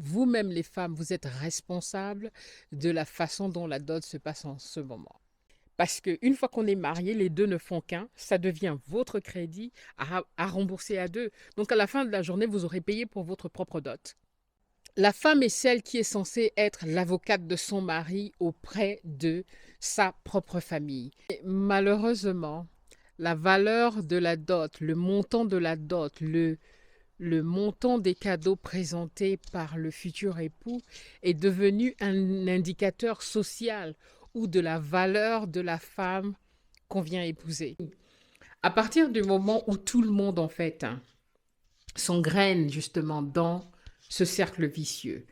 vous-même les femmes, vous êtes responsables de la façon dont la dot se passe en ce moment. Parce qu'une fois qu'on est marié, les deux ne font qu'un, ça devient votre crédit à rembourser à deux. Donc à la fin de la journée, vous aurez payé pour votre propre dot. La femme est celle qui est censée être l'avocate de son mari auprès de sa propre famille. Et malheureusement, la valeur de la dot, le montant de la dot, le montant des cadeaux présentés par le futur époux est devenu un indicateur social ou de la valeur de la femme qu'on vient épouser. À partir du moment où tout le monde, en fait, s'engraine justement dans ce cercle vicieux,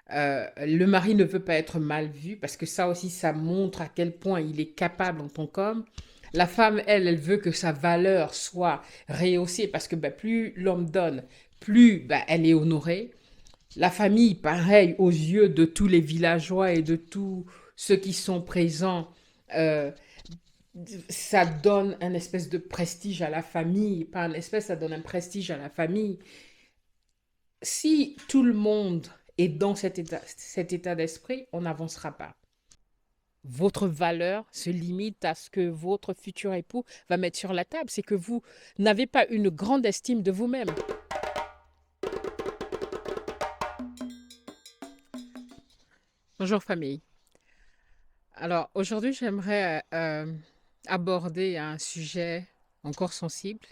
le mari ne veut pas être mal vu parce que ça aussi, ça montre à quel point il est capable en tant qu'homme. La femme, elle veut que sa valeur soit rehaussée parce que plus l'homme donne, plus elle est honorée. La famille, pareil, aux yeux de tous les villageois et de tous ceux qui sont présents, euh, ça donne un espèce de prestige à la famille. Pas un espèce, ça donne un prestige à la famille. Si tout le monde est dans cet état d'esprit, on n'avancera pas. Votre valeur se limite à ce que votre futur époux va mettre sur la table. C'est que vous n'avez pas une grande estime de vous-même. Bonjour famille. Alors aujourd'hui, j'aimerais aborder un sujet encore sensible,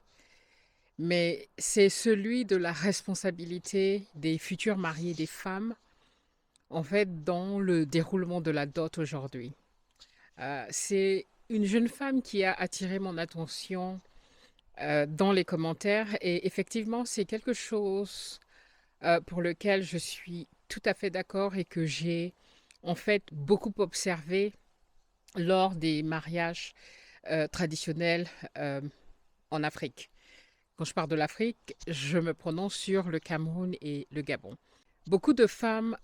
mais c'est celui de la responsabilité des futurs mariés des femmes, en fait, dans le déroulement de la dot aujourd'hui. C'est une jeune femme qui a attiré mon attention dans les commentaires et effectivement, c'est quelque chose pour lequel je suis tout à fait d'accord et que j'ai en fait beaucoup observé lors des mariages traditionnels en Afrique. Quand je parle de l'Afrique, je me prononce sur le Cameroun et le Gabon. Beaucoup de femmes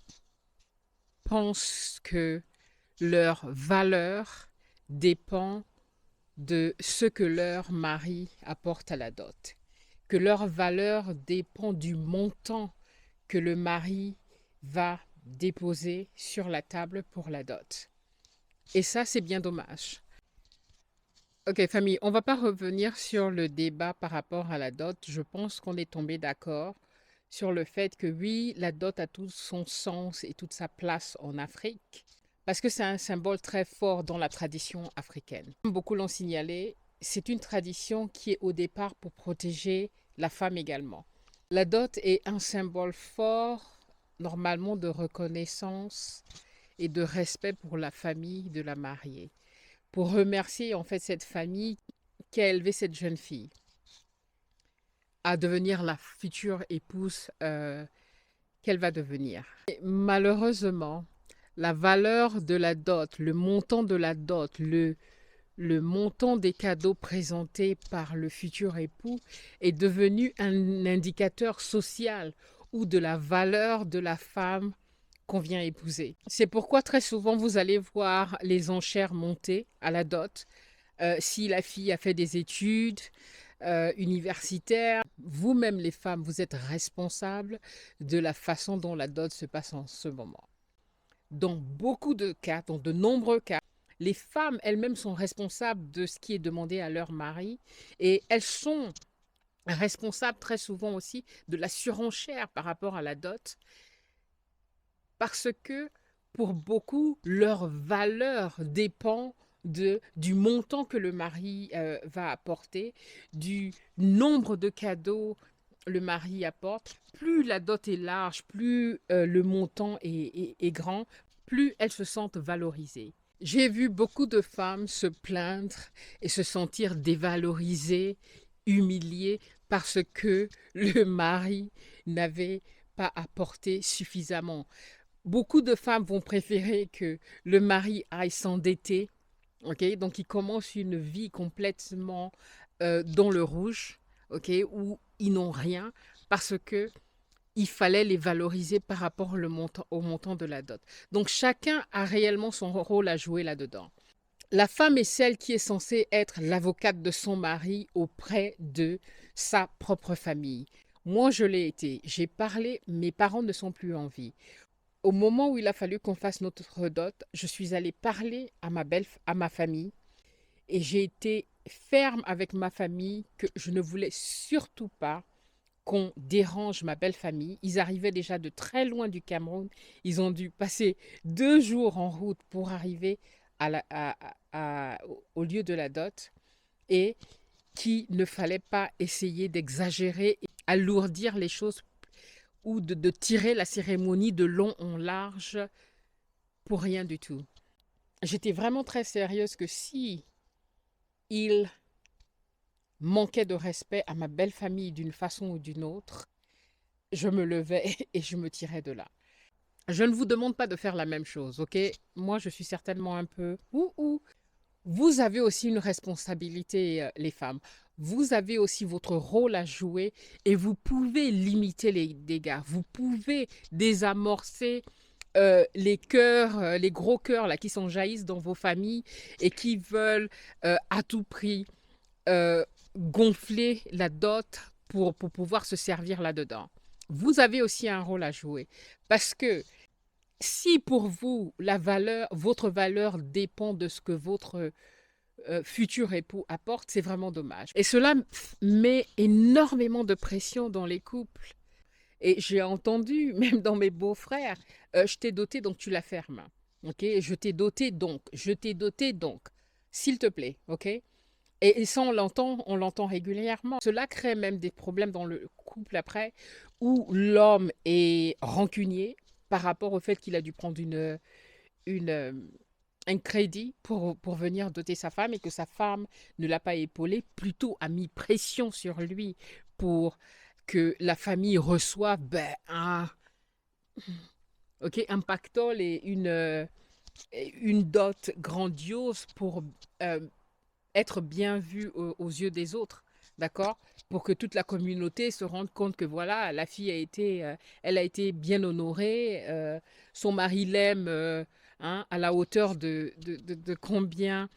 pensent que leur valeur dépend de ce que leur mari apporte à la dot, que leur valeur dépend du montant que le mari va déposer sur la table pour la dot. Et ça, c'est bien dommage. Ok, famille, on va pas revenir sur le débat par rapport à la dot. Je pense qu'on est tombé d'accord sur le fait que oui, la dot a tout son sens et toute sa place en Afrique, parce que c'est un symbole très fort dans la tradition africaine. Comme beaucoup l'ont signalé, c'est une tradition qui est au départ pour protéger la femme également. La dot est un symbole fort, normalement, de reconnaissance et de respect pour la famille de la mariée, pour remercier en fait cette famille qui a élevé cette jeune fille à devenir la future épouse qu'elle va devenir. Et malheureusement, la valeur de la dot, le montant de la dot, le montant des cadeaux présentés par le futur époux est devenu un indicateur social ou de la valeur de la femme qu'on vient épouser. C'est pourquoi très souvent vous allez voir les enchères monter à la dot. Si la fille a fait des études universitaires, vous-même les femmes, vous êtes responsables de la façon dont la dot se passe en ce moment. Dans beaucoup de cas, dans de nombreux cas, les femmes elles-mêmes sont responsables de ce qui est demandé à leur mari et elles sont responsables très souvent aussi de la surenchère par rapport à la dot parce que pour beaucoup, leur valeur dépend du montant que le mari va apporter, du nombre de cadeaux le mari apporte. Plus la dot est large, plus le montant est grand, plus elles se sentent valorisées. J'ai vu beaucoup de femmes se plaindre et se sentir dévalorisées, humiliées parce que le mari n'avait pas apporté suffisamment. Beaucoup de femmes vont préférer que le mari aille s'endetter, ok? Donc il commence une vie complètement dans le rouge, ok? Où ils n'ont rien parce que il fallait les valoriser par rapport au montant de la dot. Donc chacun a réellement son rôle à jouer là-dedans. La femme est celle qui est censée être l'avocate de son mari auprès de sa propre famille. Moi, je l'ai été. J'ai parlé, mes parents ne sont plus en vie. Au moment où il a fallu qu'on fasse notre dot, je suis allée parler à ma famille et j'ai été ferme avec ma famille que je ne voulais surtout pas qu'on dérange ma belle famille. Ils arrivaient déjà de très loin du Cameroun. Ils ont dû passer 2 jours en route pour arriver au lieu de la dot et qu'il ne fallait pas essayer d'exagérer, alourdir les choses ou de tirer la cérémonie de long en large pour rien du tout. J'étais vraiment très sérieuse que si il manquait de respect à ma belle famille d'une façon ou d'une autre, je me levais et je me tirais de là. Je ne vous demande pas de faire la même chose, ok? Moi, je suis certainement un peu... Ouh. Vous avez aussi une responsabilité, les femmes. Vous avez aussi votre rôle à jouer et vous pouvez limiter les dégâts. Vous pouvez désamorcer les cœurs, les gros cœurs là, qui s'enjaillissent dans vos familles et qui veulent à tout prix euh, gonfler la dot pour pouvoir se servir là-dedans. Vous avez aussi un rôle à jouer parce que si pour vous, votre valeur dépend de ce que votre futur époux apporte, c'est vraiment dommage. Et cela met énormément de pression dans les couples. Et j'ai entendu, même dans mes beaux-frères, je t'ai doté donc tu la fermes. Ok? Je t'ai doté donc, s'il te plaît. Ok? Et ça, on l'entend régulièrement. Cela crée même des problèmes dans le couple après, où l'homme est rancunier par rapport au fait qu'il a dû prendre une, euh, un crédit pour venir doter sa femme et que sa femme ne l'a pas épaulé, plutôt a mis pression sur lui pour que la famille reçoive un pactole et une dot grandiose pour euh, être bien vu aux yeux des autres, d'accord? Pour que toute la communauté se rende compte que voilà, la fille elle a été bien honorée, son mari l'aime hein, à la hauteur de combien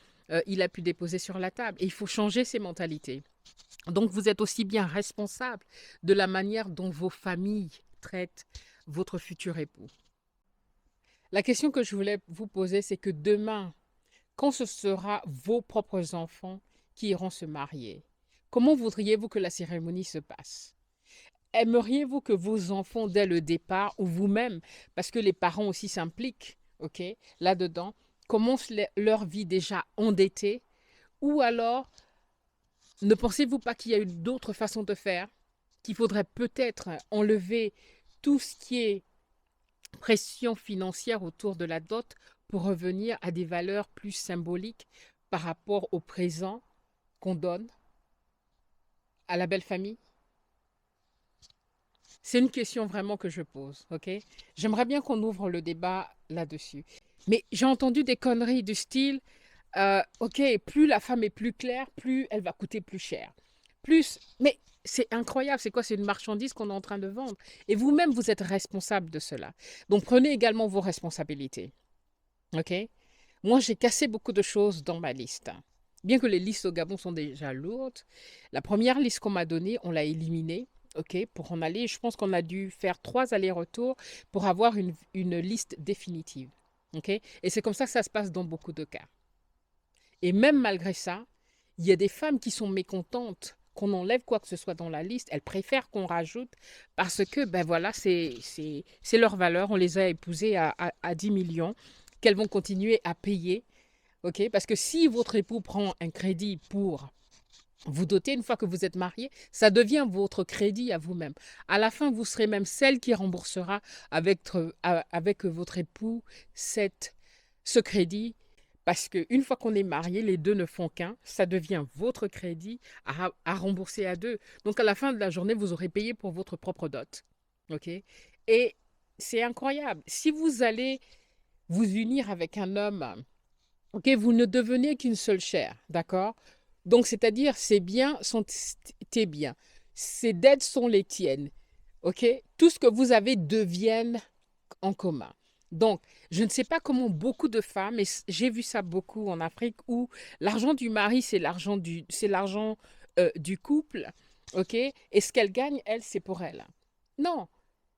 il a pu déposer sur la table. Et il faut changer ces mentalités. Donc vous êtes aussi bien responsable de la manière dont vos familles traitent votre futur époux. La question que je voulais vous poser, c'est que demain, quand ce sera vos propres enfants qui iront se marier, comment voudriez-vous que la cérémonie se passe? Aimeriez-vous que vos enfants, dès le départ, ou vous-même, parce que les parents aussi s'impliquent, ok, là-dedans, commencent leur vie déjà endettée, ou alors, ne pensez-vous pas qu'il y a eu d'autres façons de faire, qu'il faudrait peut-être enlever tout ce qui est pression financière autour de la dot pour revenir à des valeurs plus symboliques par rapport au présent qu'on donne à la belle famille? C'est une question vraiment que je pose, ok? J'aimerais bien qu'on ouvre le débat là-dessus. Mais j'ai entendu des conneries du style, ok, plus la femme est plus claire, plus elle va coûter plus cher. Mais c'est incroyable, c'est quoi? C'est une marchandise qu'on est en train de vendre. Et vous-même, vous êtes responsable de cela. Donc prenez également vos responsabilités, ok? Moi, j'ai cassé beaucoup de choses dans ma liste. Bien que les listes au Gabon sont déjà lourdes, la première liste qu'on m'a donnée, on l'a éliminée. Ok, pour en aller, je pense qu'on a dû faire 3 allers-retours pour avoir une liste définitive. Ok, et c'est comme ça que ça se passe dans beaucoup de cas. Et même malgré ça, il y a des femmes qui sont mécontentes qu'on enlève quoi que ce soit dans la liste. Elles préfèrent qu'on rajoute parce que, ben voilà, c'est leur valeur. On les a épousées à 10 millions qu'elles vont continuer à payer. Ok, parce que si votre époux prend un crédit pour vous doter une fois que vous êtes marié, ça devient votre crédit à vous-même. À la fin, vous serez même celle qui remboursera avec votre époux ce crédit. Parce qu'une fois qu'on est marié, les deux ne font qu'un, ça devient votre crédit à rembourser à deux. Donc à la fin de la journée, vous aurez payé pour votre propre dot. OK? Et c'est incroyable. Si vous allez vous unir avec un homme, OK, vous ne devenez qu'une seule chair, d'accord? Donc, c'est-à-dire, ses biens sont tes biens. Ses dettes sont les tiennes, OK? Tout ce que vous avez devienne en commun. Donc, je ne sais pas comment beaucoup de femmes, et j'ai vu ça beaucoup en Afrique, où l'argent du mari, c'est l'argent du couple, OK? Et ce qu'elle gagne, elle, c'est pour elle. Non,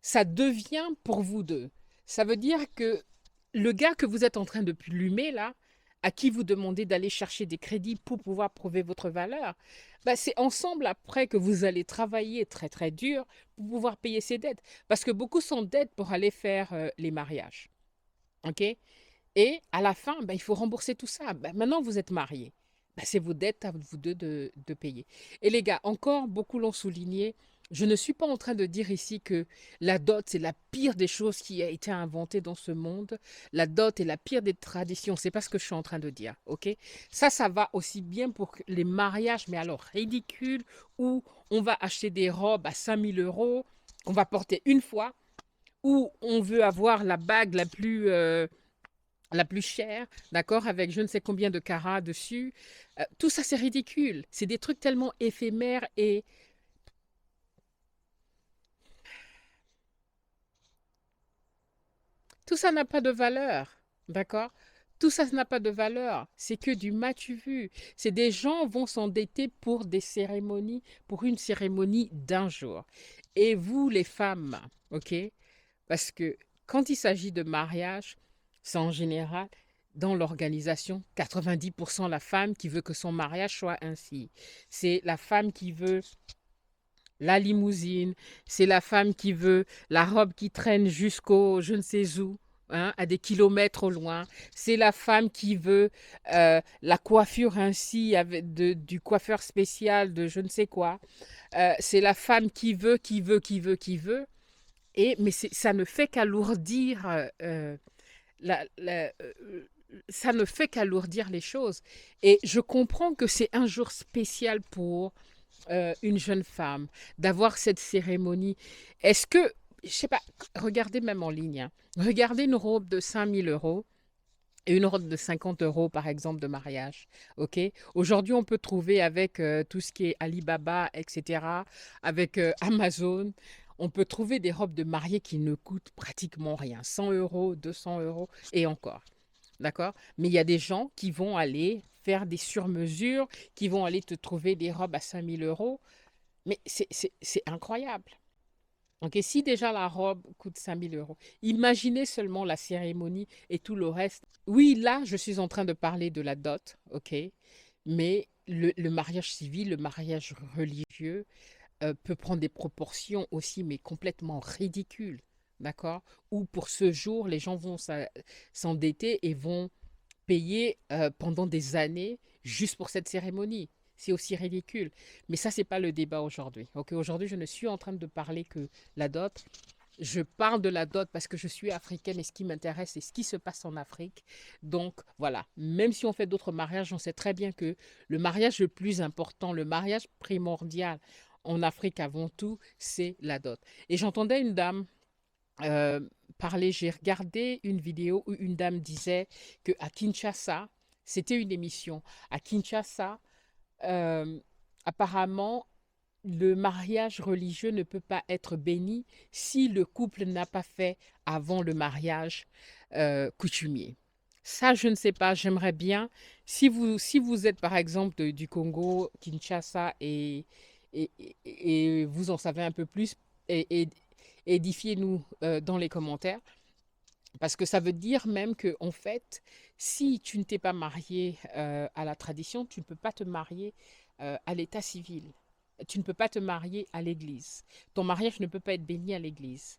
ça devient pour vous deux. Ça veut dire que le gars que vous êtes en train de plumer là, à qui vous demandez d'aller chercher des crédits pour pouvoir prouver votre valeur, bah, c'est ensemble après que vous allez travailler très très dur pour pouvoir payer ces dettes. Parce que beaucoup sont dettes pour aller faire les mariages. OK? Et à la fin, bah, il faut rembourser tout ça. Bah, maintenant, vous êtes mariés. Bah, c'est vos dettes à vous deux de payer. Et les gars, encore, beaucoup l'ont souligné. Je ne suis pas en train de dire ici que la dot, c'est la pire des choses qui a été inventée dans ce monde. La dot est la pire des traditions. C'est pas ce que je suis en train de dire. OK? Ça va aussi bien pour les mariages, mais alors ridicules, où on va acheter des robes à 5 000 € qu'on va porter une fois, où on veut avoir la bague la plus chère, d'accord, avec je ne sais combien de carats dessus. Tout ça, c'est ridicule. C'est des trucs tellement éphémères et tout ça n'a pas de valeur, d'accord? Tout ça n'a pas de valeur. C'est que du matu vu. C'est des gens vont s'endetter pour des cérémonies, pour une cérémonie d'un jour. Et vous, les femmes, ok? Parce que quand il s'agit de mariage, c'est en général dans l'organisation 90% la femme qui veut que son mariage soit ainsi. C'est la femme qui veut la limousine, c'est la femme qui veut la robe qui traîne jusqu'au je ne sais où, hein, à des kilomètres au loin. C'est la femme qui veut la coiffure ainsi avec du coiffeur spécial de je ne sais quoi. C'est la femme qui veut. Mais ça ne fait qu'alourdir ça ne fait qu'alourdir les choses. Et je comprends que c'est un jour spécial pour une jeune femme d'avoir cette cérémonie. Est-ce que, je sais pas, regardez même en ligne, hein, regardez une robe de 5 000 € et une robe de 50 € par exemple de mariage. Ok. Aujourd'hui, on peut trouver avec tout ce qui est Alibaba, etc., avec Amazon, on peut trouver des robes de mariée qui ne coûtent pratiquement rien, 100 €, 200 € et encore. D'accord? Mais il y a des gens qui vont aller faire des surmesures, qui vont aller te trouver des robes à 5 000 €. Mais c'est incroyable. Ok, si déjà la robe coûte 5 000 €, imaginez seulement la cérémonie et tout le reste. Oui, là, je suis en train de parler de la dot, ok, mais le mariage civil, le mariage religieux peut prendre des proportions aussi, mais complètement ridicules, d'accord? Où pour ce jour, les gens vont s'endetter et vont payer pendant des années juste pour cette cérémonie. C'est aussi ridicule. Mais ça, c'est pas le débat aujourd'hui. Ok, aujourd'hui, je ne suis en train de parler que la dot. Je parle de la dot parce que je suis africaine et ce qui m'intéresse, c'est ce qui se passe en Afrique. Donc voilà, même si on fait d'autres mariages, on sait très bien que le mariage le plus important, le mariage primordial en Afrique avant tout, c'est la dot. Et j'entendais une dame euh, parler, j'ai regardé une vidéo où une dame disait que à Kinshasa, c'était une émission, à Kinshasa, euh, apparemment, le mariage religieux ne peut pas être béni si le couple n'a pas fait avant le mariage coutumier. Ça, je ne sais pas, j'aimerais bien, si vous êtes par exemple du Congo, Kinshasa, et vous en savez un peu plus, et édifiez-nous dans les commentaires, parce que ça veut dire même que, en fait, si tu ne t'es pas marié à la tradition, tu ne peux pas te marier à l'état civil. Tu ne peux pas te marier à l'église. Ton mariage ne peut pas être béni à l'église.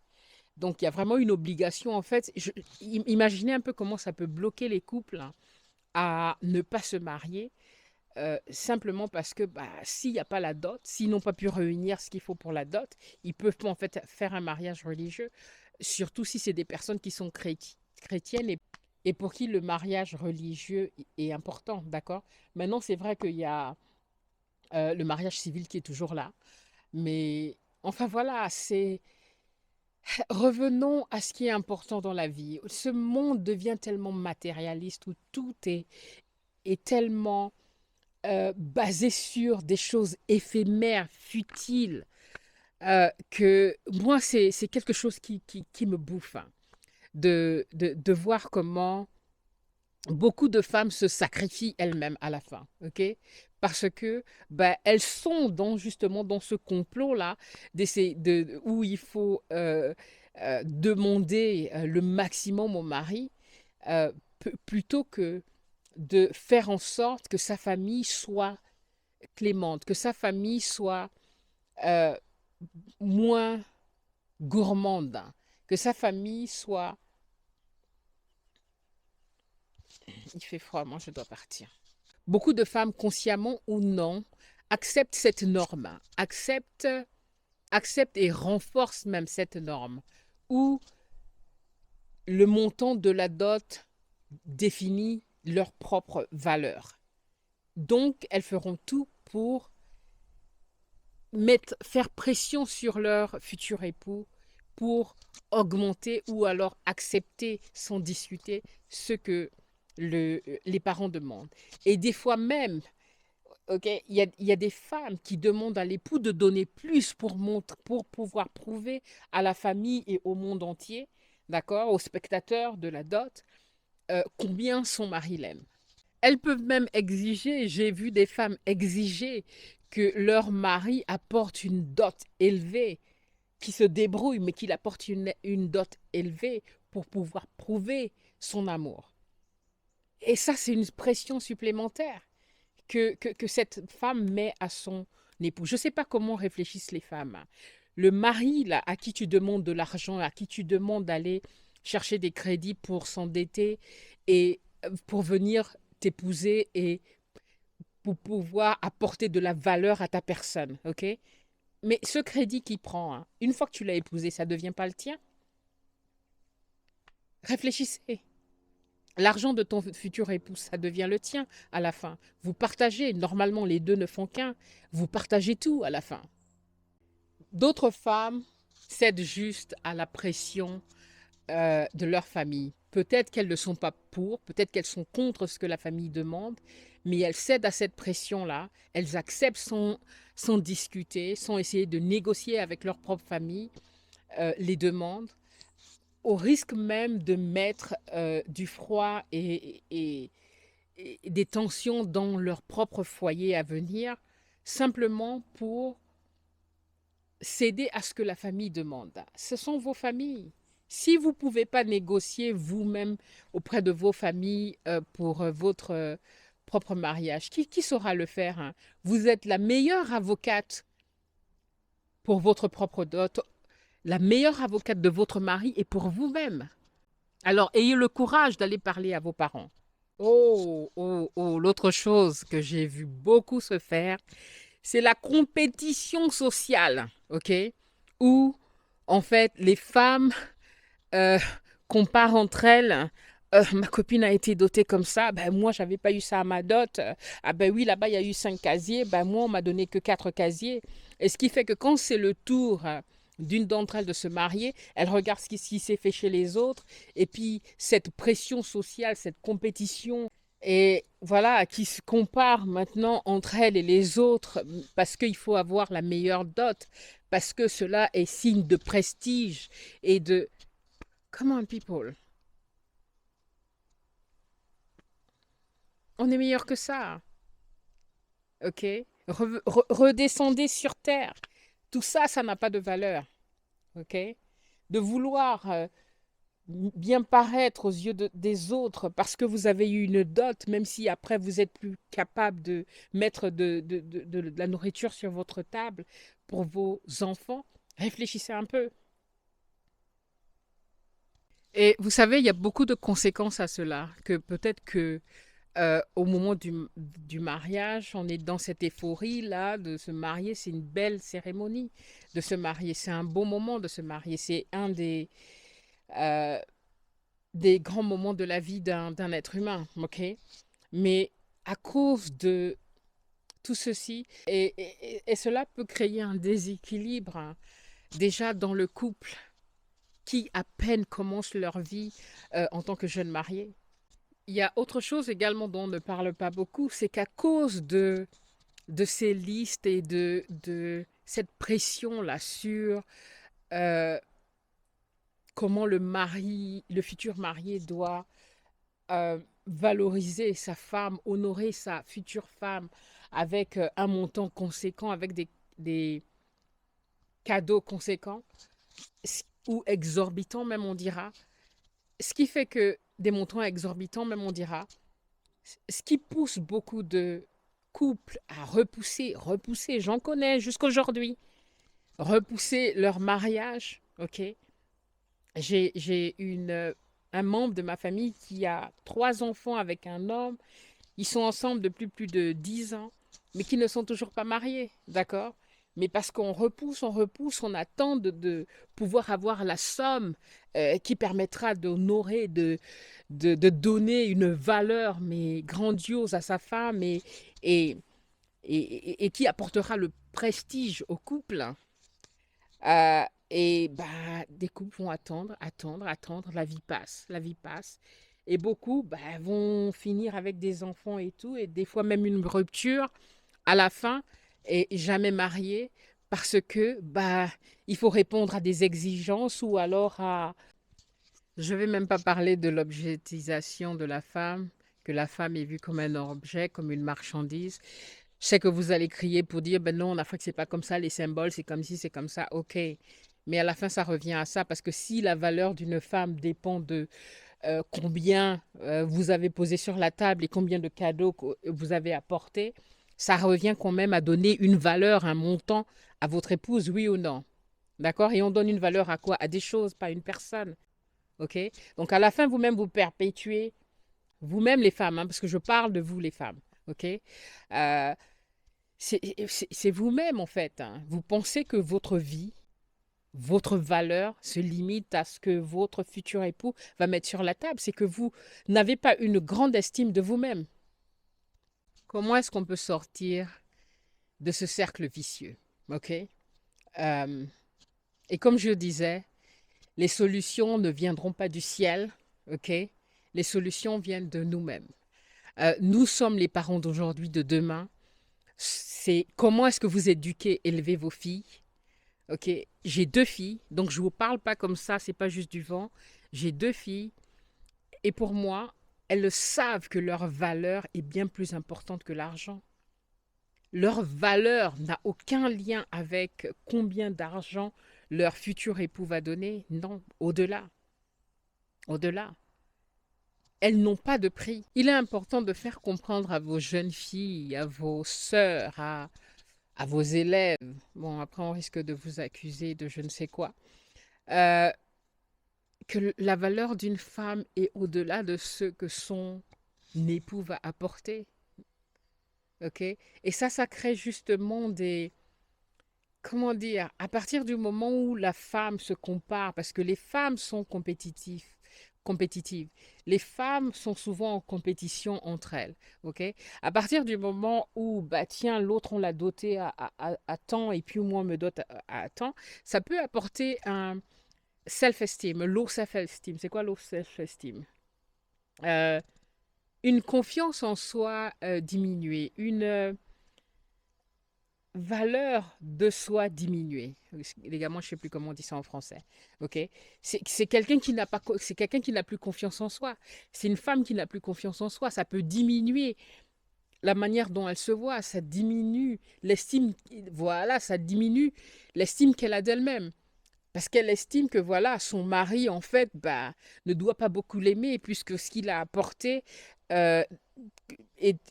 Donc, il y a vraiment une obligation, en fait. Imaginez un peu comment ça peut bloquer les couples, hein, à ne pas se marier, simplement parce que bah, s'il n'y a pas la dot, s'ils n'ont pas pu réunir ce qu'il faut pour la dot, ils peuvent pas en fait faire un mariage religieux, surtout si c'est des personnes qui sont chrétiennes et pour qui le mariage religieux est important, d'accord? Maintenant, c'est vrai qu'il y a le mariage civil qui est toujours là, mais enfin voilà, c'est revenons à ce qui est important dans la vie. Ce monde devient tellement matérialiste où tout est tellement basé sur des choses éphémères, futiles, que moi, c'est quelque chose qui me bouffe, hein, de voir comment beaucoup de femmes se sacrifient elles-mêmes à la fin, ok? parce que elles sont justement dans ce complot-là où il faut demander le maximum au mari plutôt que de faire en sorte que sa famille soit clémente, que sa famille soit euh, moins gourmande, que sa famille soit... Il fait froid, moi je dois partir. Beaucoup de femmes, consciemment ou non, acceptent cette norme, acceptent et renforcent même cette norme, où le montant de la dot définit leur propre valeur. Donc, elles feront tout pour faire pression sur leur futur époux pour augmenter ou alors accepter sans discuter ce que les parents demandent. Et des fois même, ok, il y a des femmes qui demandent à l'époux de donner plus pour pouvoir prouver à la famille et au monde entier, d'accord, aux spectateurs de la dot, combien son mari l'aime. Elles peuvent même exiger, j'ai vu des femmes exiger que leur mari apporte une dot élevée, qui se débrouille, mais qu'il apporte une dot élevée pour pouvoir prouver son amour. Et ça, c'est une pression supplémentaire que cette femme met à son époux. Je ne sais pas comment réfléchissent les femmes. Le mari, là, à qui tu demandes de l'argent, à qui tu demandes d'aller chercher des crédits pour s'endetter et pour venir t'épouser et pour pouvoir apporter de la valeur à ta personne, ok? Mais ce crédit qu'il prend, hein, une fois que tu l'as épousé, ça ne devient pas le tien. Réfléchissez. L'argent de ton futur époux, ça devient le tien à la fin. Vous partagez. Normalement, les deux ne font qu'un. Vous partagez tout à la fin. D'autres femmes cèdent juste à la pression de leur famille. Peut-être qu'elles ne sont pas pour, peut-être qu'elles sont contre ce que la famille demande, mais elles cèdent à cette pression-là. Elles acceptent sans discuter, sans essayer de négocier avec leur propre famille les demandes, au risque même de mettre du froid et des tensions dans leur propre foyer à venir, simplement pour céder à ce que la famille demande. Ce sont vos familles. Si vous ne pouvez pas négocier vous-même auprès de vos familles pour votre propre mariage, qui saura le faire, hein? Vous êtes la meilleure avocate pour votre propre dot, la meilleure avocate de votre mari et pour vous-même. Alors, ayez le courage d'aller parler à vos parents. Oh, oh, oh, l'autre chose que j'ai vu beaucoup se faire, c'est la compétition sociale, ok? Où, en fait, les femmes euh, comparent entre elles. Ma copine a été dotée comme ça, ben moi j'avais pas eu ça à ma dot. Ah ben oui, là-bas il y a eu 5 casiers, ben moi on m'a donné que 4 casiers. Et ce qui fait que quand c'est le tour d'une d'entre elles de se marier, elle regarde ce qui s'est fait chez les autres, et puis cette pression sociale, cette compétition, et voilà, qui se compare maintenant entre elle et les autres, parce qu'il faut avoir la meilleure dot, parce que cela est signe de prestige et de... Come on, people. On est meilleur que ça, ok? Redescendez sur terre. Tout ça, ça n'a pas de valeur, ok? De vouloir bien paraître aux yeux des autres parce que vous avez eu une dot, même si après vous êtes plus capable de mettre de la nourriture sur votre table pour vos enfants, réfléchissez un peu. Et vous savez, il y a beaucoup de conséquences à cela, que peut-être que au moment du mariage, on est dans cette euphorie-là de se marier. C'est une belle cérémonie de se marier. C'est un beau moment de se marier. C'est un euh, des grands moments de la vie d'un être humain. Ok? Mais à cause de tout ceci, et cela peut créer un déséquilibre hein, déjà dans le couple qui à peine commence leur vie en tant que jeunes mariés. Il y a autre chose également dont on ne parle pas beaucoup, c'est qu'à cause de ces listes et de cette pression-là sur euh, comment le futur marié doit valoriser sa femme, honorer sa future femme avec un montant conséquent, avec des cadeaux conséquents, ou exorbitants même on dira. Ce qui fait que des montants exorbitants même on dira, ce qui pousse beaucoup de couples à repousser, j'en connais jusqu'aujourd'hui, repousser leur mariage, ok? J'ai un membre de ma famille qui a 3 enfants avec un homme. Ils sont ensemble depuis plus de 10 ans, mais qui ne sont toujours pas mariés, d'accord? Mais parce qu'on repousse, on attend de pouvoir avoir la somme qui permettra d'honorer, de donner une valeur mais grandiose à sa femme et, et qui apportera le prestige au couple. Et bah, des couples vont attendre, la vie passe. Et beaucoup bah, vont finir avec des enfants et tout, et des fois même une rupture à la fin, et jamais mariés, parce que bah, il faut répondre à des exigences ou alors à... Je vais même pas parler de l'objectisation de la femme, que la femme est vue comme un objet, comme une marchandise. Je sais que vous allez crier pour dire, ben non, en Afrique, c'est pas comme ça, les symboles, c'est comme si, c'est comme ça, ok. Mais à la fin, ça revient à ça, parce que si la valeur d'une femme dépend de combien vous avez posé sur la table et combien de cadeaux que vous avez apportés, ça revient quand même à donner une valeur, un montant à votre épouse, oui ou non. D'accord? Et on donne une valeur à quoi? À des choses, pas à une personne. Ok? Donc à la fin, vous-même, vous perpétuez, vous-même les femmes, hein, parce que je parle de vous les femmes. Ok? C'est vous-même en fait, hein. Vous pensez que votre vie, votre valeur se limite à ce que votre futur époux va mettre sur la table. C'est que vous n'avez pas une grande estime de vous-même. Comment est-ce qu'on peut sortir de ce cercle vicieux? Ok? Et comme je disais, les solutions ne viendront pas du ciel. Ok? Les solutions viennent de nous-mêmes. Nous sommes les parents d'aujourd'hui, de demain. C'est comment est-ce que vous éduquez, élevez vos filles. Ok, j'ai 2 filles, donc je vous parle pas comme ça, c'est pas juste du vent. J'ai 2 filles, et pour moi, elles savent que leur valeur est bien plus importante que l'argent. Leur valeur n'a aucun lien avec combien d'argent leur futur époux va donner. Non, au-delà, au-delà. Elles n'ont pas de prix. Il est important de faire comprendre à vos jeunes filles, à vos sœurs, à vos élèves. Bon, après, on risque de vous accuser de je ne sais quoi. Euh, que la valeur d'une femme est au-delà de ce que son époux va apporter. OK? Et ça crée justement des... Comment dire? À partir du moment où la femme se compare, parce que les femmes sont compétitives. Les femmes sont souvent en compétition entre elles. OK? À partir du moment où, bah tiens, l'autre, on l'a doté à temps, et puis moi, on me dote à temps, ça peut apporter un self-esteem, low self-esteem. C'est quoi low self-esteem? Euh, une confiance en soi diminuée, une valeur de soi diminuée. Les gars, moi, je ne sais plus comment on dit ça en français. Ok? C'est quelqu'un qui n'a pas, c'est quelqu'un qui n'a plus confiance en soi. C'est une femme qui n'a plus confiance en soi. Ça peut diminuer la manière dont elle se voit. Ça diminue l'estime. Voilà, ça diminue l'estime qu'elle a d'elle-même. Parce qu'elle estime que voilà, son mari, en fait, bah, ne doit pas beaucoup l'aimer, puisque ce qu'il a apporté euh,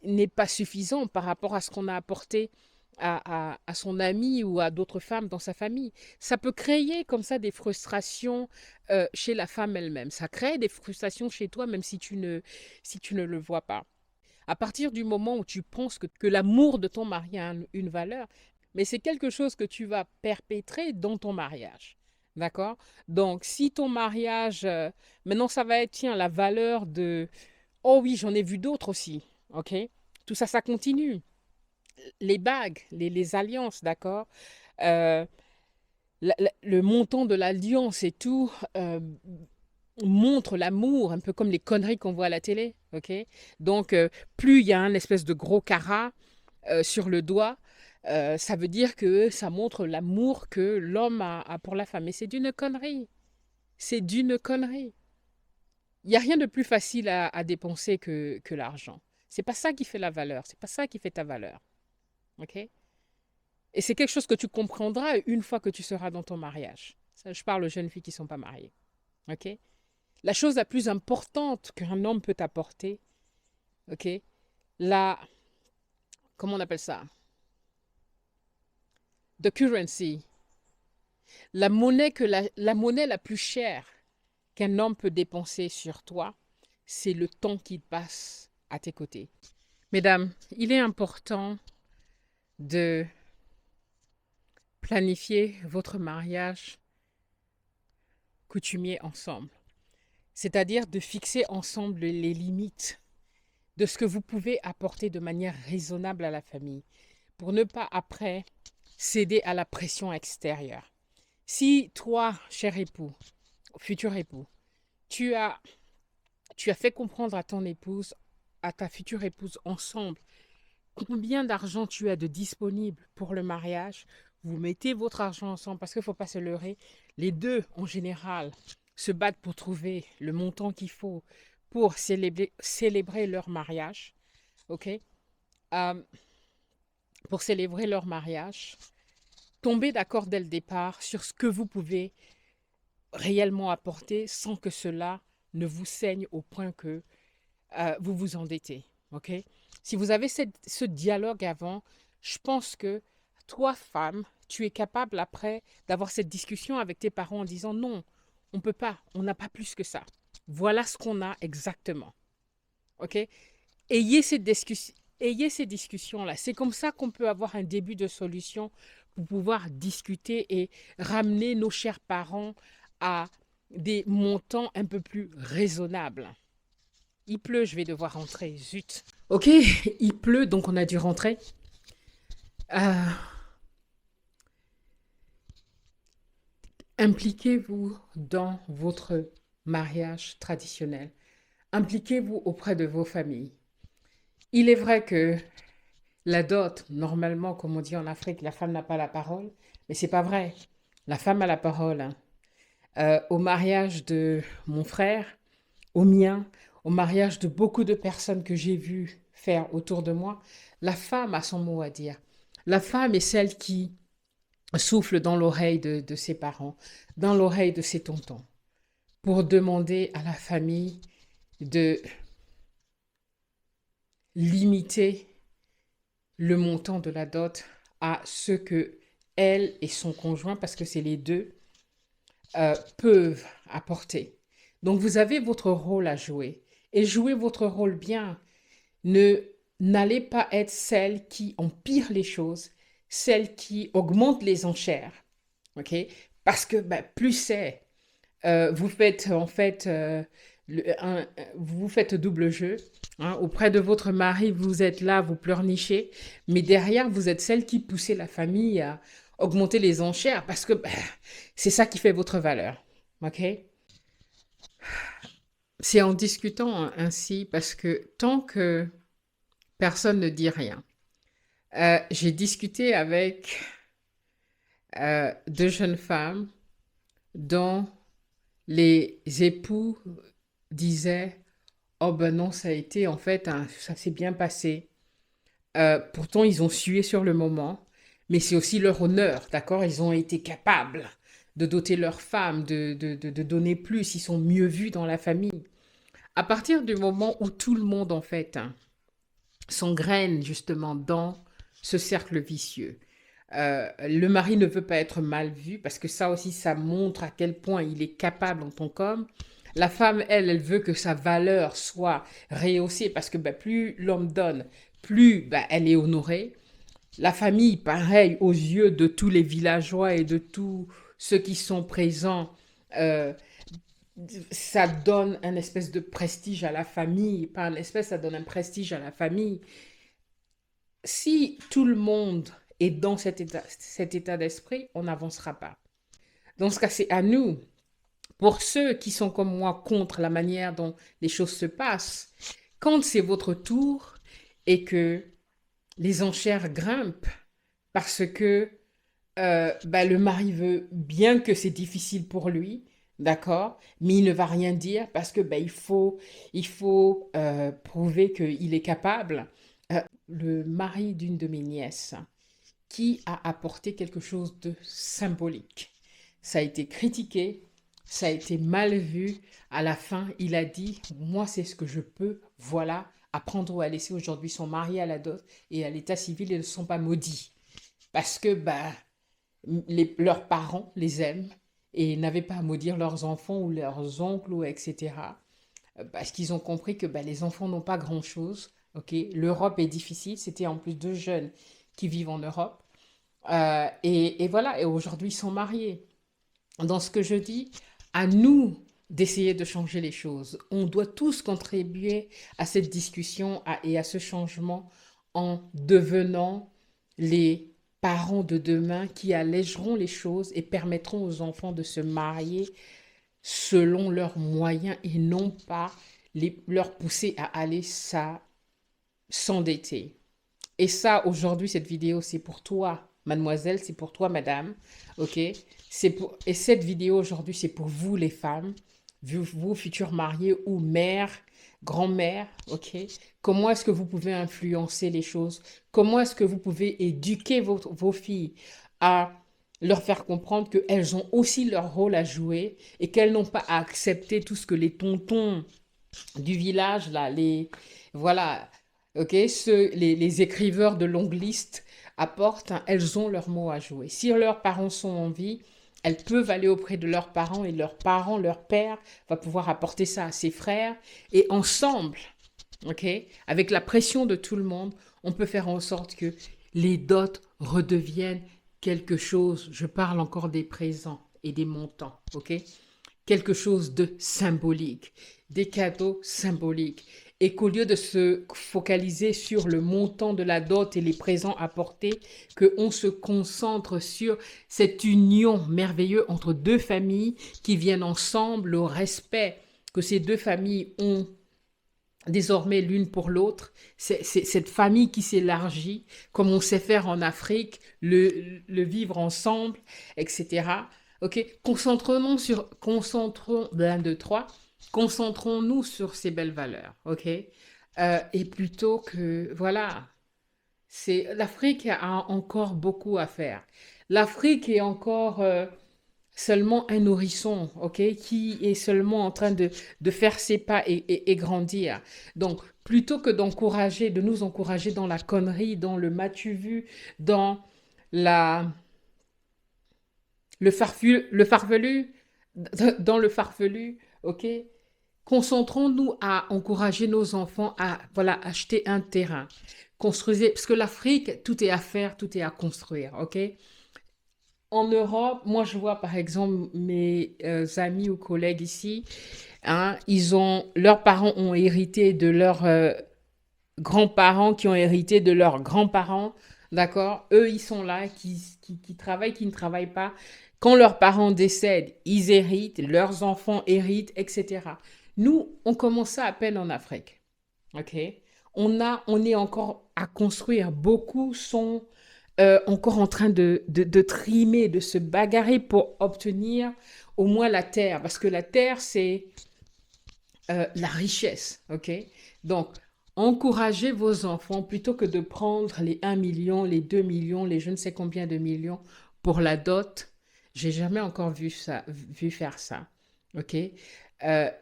n'est pas suffisant par rapport à ce qu'on a apporté à son ami ou à d'autres femmes dans sa famille. Ça peut créer comme ça des frustrations chez la femme elle-même. Ça crée des frustrations chez toi, même si tu ne le vois pas. À partir du moment où tu penses que l'amour de ton mari a une valeur, mais c'est quelque chose que tu vas perpétrer dans ton mariage. D'accord? Donc, si ton mariage, maintenant, ça va être, tiens, la valeur de, oh oui, j'en ai vu d'autres aussi. OK? Tout ça, ça continue. Les bagues, les alliances, d'accord? Euh, le montant de l'alliance et tout montre l'amour, un peu comme les conneries qu'on voit à la télé. OK? Donc, plus il y a un espèce de gros carat sur le doigt, ça veut dire que ça montre l'amour que l'homme a pour la femme. Et c'est d'une connerie. C'est d'une connerie. Il n'y a rien de plus facile à dépenser que l'argent. C'est pas ça qui fait la valeur. C'est pas ça qui fait ta valeur. OK? Et c'est quelque chose que tu comprendras une fois que tu seras dans ton mariage. Ça, je parle aux jeunes filles qui ne sont pas mariées. OK? La chose la plus importante qu'un homme peut apporter, OK? La, comment on appelle ça? The currency. La monnaie la plus chère qu'un homme peut dépenser sur toi, c'est le temps qu'il passe à tes côtés. Mesdames, il est important de planifier votre mariage coutumier ensemble. C'est-à-dire de fixer ensemble les limites de ce que vous pouvez apporter de manière raisonnable à la famille pour ne pas après céder à la pression extérieure. Si toi, cher époux, futur époux, tu as, tu as fait comprendre à ton épouse, à ta future épouse ensemble, combien d'argent tu as de disponible pour le mariage, vous mettez votre argent ensemble parce qu'il ne faut pas se leurrer. Les deux, en général, se battent pour trouver le montant qu'il faut pour célébrer leur mariage. OK? Euh, pour célébrer leur mariage, tombez d'accord dès le départ sur ce que vous pouvez réellement apporter sans que cela ne vous saigne au point que vous vous endettez. OK? Si vous avez ce dialogue avant, je pense que toi, femme, tu es capable après d'avoir cette discussion avec tes parents en disant non, on ne peut pas, on n'a pas plus que ça. Voilà ce qu'on a exactement. OK? Ayez ces discussions-là. C'est comme ça qu'on peut avoir un début de solution pour pouvoir discuter et ramener nos chers parents à des montants un peu plus raisonnables. Il pleut, je vais devoir rentrer, zut. Ok, il pleut, donc on a dû rentrer. Euh, Impliquez-vous dans votre mariage traditionnel. Impliquez-vous auprès de vos familles. Il est vrai que la dot, normalement, comme on dit en Afrique, la femme n'a pas la parole, mais c'est pas vrai. La femme a la parole, hein. Au mariage de mon frère, au mien, au mariage de beaucoup de personnes que j'ai vues faire autour de moi, la femme a son mot à dire. La femme est celle qui souffle dans l'oreille de ses parents, dans l'oreille de ses tontons, pour demander à la famille de limiter le montant de la dot à ce que elle et son conjoint, parce que c'est les deux, peuvent apporter. Donc vous avez votre rôle à jouer et jouez votre rôle bien. Ne N'allez pas être celle qui empire les choses, celle qui augmente les enchères, ok? Parce que ben, plus c'est, vous faites en fait, vous faites double jeu. Hein. Auprès de votre mari, vous êtes là, vous pleurnichez, mais derrière, vous êtes celle qui poussait la famille à augmenter les enchères parce que ben, c'est ça qui fait votre valeur, ok? C'est en discutant ainsi parce que tant que personne ne dit rien, j'ai discuté avec deux jeunes femmes dont les époux disaient oh ben non, ça a été en fait, ça s'est bien passé. Pourtant, ils ont sué sur le moment, mais c'est aussi leur honneur, d'accord? Ils ont été capables de doter leur femme, de donner plus, ils sont mieux vus dans la famille. À partir du moment où tout le monde, en fait, hein, s'engraine justement dans ce cercle vicieux, le mari ne veut pas être mal vu parce que ça aussi, ça montre à quel point il est capable en tant qu'homme. La femme, elle veut que sa valeur soit rehaussée parce que ben, plus l'homme donne, plus ben, elle est honorée. La famille, pareil, aux yeux de tous les villageois et de tous ceux qui sont présents, euh, ça donne un espèce de prestige à la famille. Pas un espèce, ça donne un prestige à la famille. Si tout le monde est dans cet état d'esprit, on n'avancera pas. Dans ce cas, c'est à nous, pour ceux qui sont comme moi contre la manière dont les choses se passent, quand c'est votre tour et que les enchères grimpent parce que bah, le mari veut bien que c'est difficile pour lui, d'accord, mais il ne va rien dire parce que bah, il faut prouver qu'il est capable. le mari d'une de mes nièces qui a apporté quelque chose de symbolique. Ça a été critiqué, ça a été mal vu. À la fin, il a dit, moi, c'est ce que je peux, voilà, apprendre ou à laisser aujourd'hui son mari à la dot et à l'état civil, ils ne sont pas maudits. Parce que bah, leurs parents les aiment et n'avaient pas à maudire leurs enfants ou leurs oncles, ou etc. Parce qu'ils ont compris que bah, les enfants n'ont pas grand-chose. Okay, l'Europe est difficile, c'était en plus deux jeunes qui vivent en Europe. Et voilà, et aujourd'hui ils sont mariés. Dans ce que je dis, à nous d'essayer de changer les choses. On doit tous contribuer à cette discussion et à ce changement en devenant les parents de demain qui allégeront les choses et permettront aux enfants de se marier selon leurs moyens et non pas leur pousser à aller s'endetter. Et ça, aujourd'hui, cette vidéo, c'est pour toi, mademoiselle, c'est pour toi, madame, ok? Et cette vidéo, aujourd'hui, c'est pour vous, les femmes, vous, futurs mariés ou mères, grand-mères, ok? Comment est-ce que vous pouvez influencer les choses? Comment est-ce que vous pouvez éduquer vos filles à leur faire comprendre qu'elles ont aussi leur rôle à jouer et qu'elles n'ont pas à accepter tout ce que les tontons du village, là, voilà, ok, les écriveurs de longue liste apportent, hein, elles ont leur mot à jouer. Si leurs parents sont en vie, elles peuvent aller auprès de leurs parents et leurs parents, leur père, va pouvoir apporter ça à ses frères et ensemble, ok, avec la pression de tout le monde, on peut faire en sorte que les dots redeviennent quelque chose, je parle encore des présents et des montants, ok, quelque chose de symbolique, des cadeaux symboliques. Et qu'au lieu de se focaliser sur le montant de la dot et les présents apportés, qu'on se concentre sur cette union merveilleuse entre deux familles qui viennent ensemble, le respect que ces deux familles ont désormais l'une pour l'autre, c'est cette famille qui s'élargit, comme on sait faire en Afrique, le vivre ensemble, etc. Ok, concentrons-nous sur ces belles valeurs, ok. Et plutôt que, voilà, l'Afrique a encore beaucoup à faire. L'Afrique est encore seulement un nourrisson, ok, qui est seulement en train de faire ses pas et grandir. Donc, plutôt que de nous encourager dans la connerie, dans le m'as-tu vu, dans la, le farfelu, dans le farfelu, ok, concentrons-nous à encourager nos enfants à, voilà, acheter un terrain, construisez, parce que l'Afrique, tout est à faire, tout est à construire, ok. En Europe, moi je vois par exemple mes amis ou collègues ici, hein, leurs parents ont hérité de leurs grands-parents qui ont hérité de leurs grands-parents, d'accord? Eux, ils sont là, qui travaillent, qui ne travaillent pas. Quand leurs parents décèdent, ils héritent, leurs enfants héritent, etc. Nous, on commence ça à peine en Afrique, ok? On est encore à construire. Beaucoup sont encore en train de trimer, de se bagarrer pour obtenir au moins la terre. Parce que la terre, c'est la richesse. OK? Donc, encouragez vos enfants plutôt que de prendre les 1 million, les 2 millions, les je ne sais combien de millions pour la dot. J'ai jamais encore vu faire ça. OK?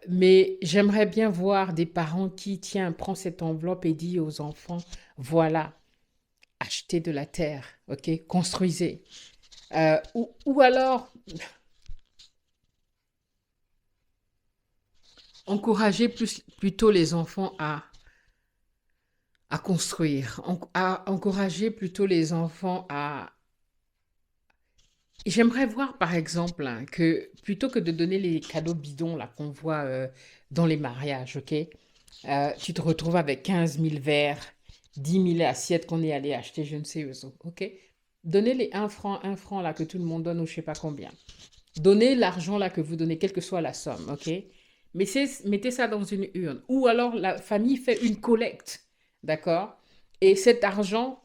Mais j'aimerais bien voir des parents qui, tiens, prend cette enveloppe et dit aux enfants, voilà, achetez de la terre, ok, construisez. Ou alors, encouragez plutôt les enfants à construire, à encourager plutôt les enfants à... J'aimerais voir, par exemple, hein, que plutôt que de donner les cadeaux bidons là qu'on voit dans les mariages, ok, tu te retrouves avec 15 000 verres, 10 000 assiettes qu'on est allé acheter, je ne sais où, ok. Donnez les un franc là que tout le monde donne ou je sais pas combien. Donnez l'argent là que vous donnez, quelle que soit la somme, ok? Mettez ça dans une urne. Ou alors la famille fait une collecte, d'accord? Et cet argent,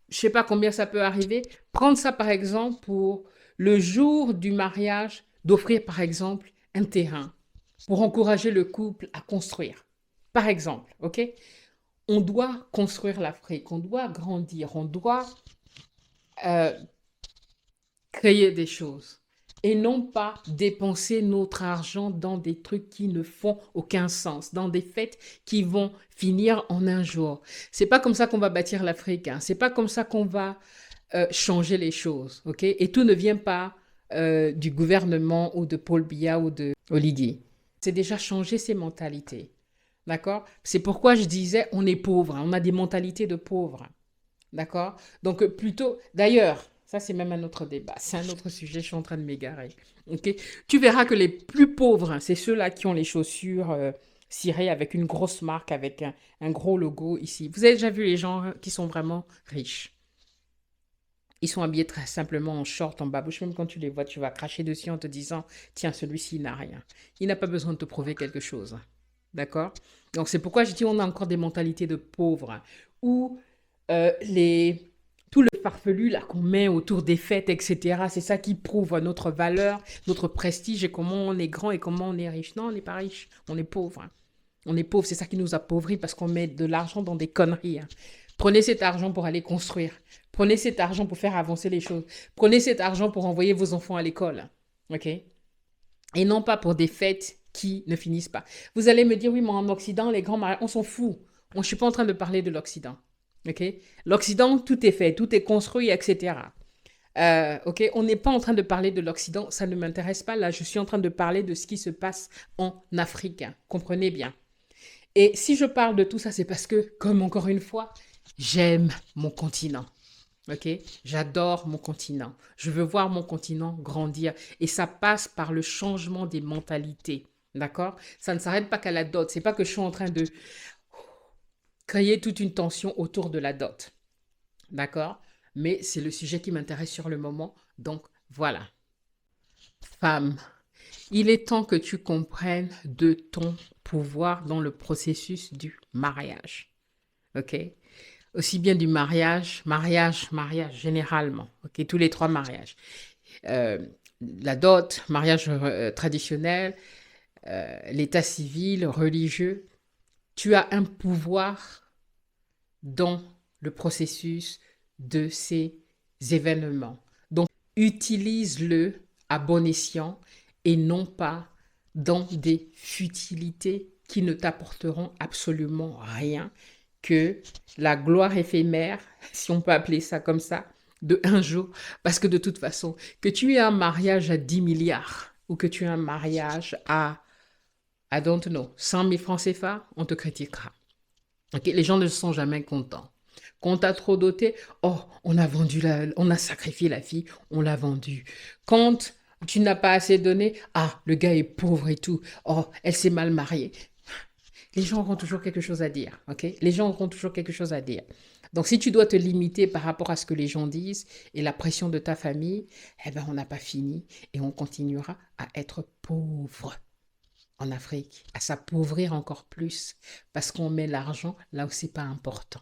je sais pas combien ça peut arriver, prendre ça par exemple pour le jour du mariage, d'offrir par exemple un terrain pour encourager le couple à construire. Par exemple, ok? On doit construire l'Afrique, on doit grandir, on doit euh, créer des choses et non pas dépenser notre argent dans des trucs qui ne font aucun sens, dans des fêtes qui vont finir en un jour. C'est pas comme ça qu'on va bâtir l'Afrique, hein. C'est pas comme ça qu'on va changer les choses, ok? Et tout ne vient pas du gouvernement ou de Paul Biya ou de Oligui. C'est déjà changer ses mentalités, d'accord? C'est pourquoi je disais on est pauvre, hein. On a des mentalités de pauvres. D'accord? Donc, plutôt, d'ailleurs, ça c'est même un autre débat, c'est un autre sujet, je suis en train de m'égarer. Ok? Tu verras que les plus pauvres, hein, c'est ceux-là qui ont les chaussures cirées avec une grosse marque, avec un gros logo ici. Vous avez déjà vu les gens qui sont vraiment riches? Ils sont habillés très simplement en short, en babouche. Même quand tu les vois, tu vas cracher dessus en te disant, tiens, celui-ci il n'a rien. Il n'a pas besoin de te prouver quelque chose. D'accord? Donc, c'est pourquoi je dis on a encore des mentalités de pauvres où tout le farfelu là qu'on met autour des fêtes, etc. C'est ça qui prouve notre valeur, notre prestige et comment on est grand et comment on est riche. Non, on n'est pas riche, on est pauvre, hein. On est pauvre, c'est ça qui nous appauvrit parce qu'on met de l'argent dans des conneries, hein. Prenez cet argent pour aller construire. Prenez cet argent pour faire avancer les choses. Prenez cet argent pour envoyer vos enfants à l'école. OK? Et non pas pour des fêtes qui ne finissent pas. Vous allez me dire, oui, mais en Occident, les grands mariages, on s'en fout. Je ne suis pas en train de parler de l'Occident. OK? L'Occident, tout est fait, tout est construit, etc. OK? On n'est pas en train de parler de l'Occident, ça ne m'intéresse pas. Là, je suis en train de parler de ce qui se passe en Afrique. Hein. Comprenez bien. Et si je parle de tout ça, c'est parce que, comme encore une fois, j'aime mon continent. OK? J'adore mon continent. Je veux voir mon continent grandir. Et ça passe par le changement des mentalités. D'accord? Ça ne s'arrête pas qu'à la dot. C'est pas que je suis en train de créer toute une tension autour de la dot. D'accord? Mais c'est le sujet qui m'intéresse sur le moment. Donc, voilà. Femme, il est temps que tu comprennes de ton pouvoir dans le processus du mariage. OK? Aussi bien du mariage, généralement. OK? Tous les trois mariages. La dot, mariage traditionnel, l'état civil, religieux. Tu as un pouvoir dans le processus de ces événements. Donc, utilise-le à bon escient et non pas dans des futilités qui ne t'apporteront absolument rien que la gloire éphémère, si on peut appeler ça comme ça, de un jour. Parce que de toute façon, que tu aies un mariage à 10 milliards ou que tu aies un mariage à, I don't know, 100 000 francs CFA, on te critiquera. Okay? Les gens ne sont jamais contents. Quand on t'a trop doté, oh, on a sacrifié la fille, on l'a vendue. Quand tu n'as pas assez donné, ah, le gars est pauvre et tout, oh, elle s'est mal mariée. Les gens auront toujours quelque chose à dire, ok? Les gens auront toujours quelque chose à dire. Donc, si tu dois te limiter par rapport à ce que les gens disent et la pression de ta famille, eh ben, on n'a pas fini et on continuera à être pauvre en Afrique, à s'appauvrir encore plus parce qu'on met l'argent là où c'est pas important.